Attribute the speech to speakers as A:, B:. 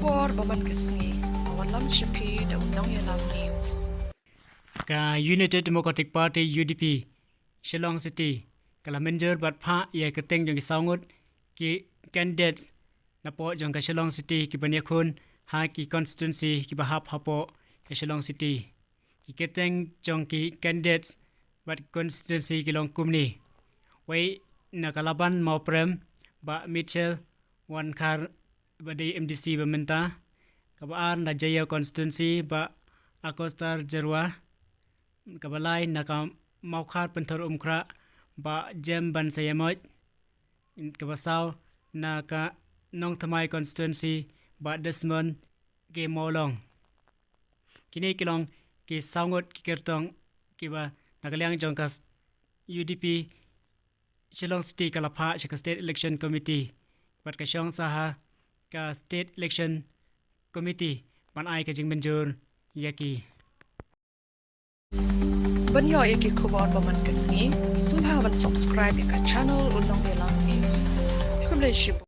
A: Kubor Baman Kisngi, Awalam Shipi, the Unong Yalam News.
B: Ka United Democratic Party UDP Shillong City kala manager bat pha ye keteng jong ki saungut ki candidates na po jong ka Shillong City ki bania khun ha ki constituency ki bahap hapo ka Shillong City ki keteng jong ki candidates bat constituency ki long kumni wai na kalaban mau prem ba Mitchell wan khar ba di MDC ba menta ka ba an na jaya constituency ba Akostar Jerwa kabalai naka maukhat pentor umkra ba jem ban sayamot kabasau naka nong thamai constituency ba Desmond ke molong kini kilong ki saungot ki kertong ki ba nakaliang jongkas UDP Shillong City kalapha shaka state election committee bat ka shong saha ka state election committee ban ai ka jing menjur yaki
A: Banyo Iki Kubor Baman Kisngi, Sumhawan subscribe Ika channel Unong Yalam News. Kumle Shibu.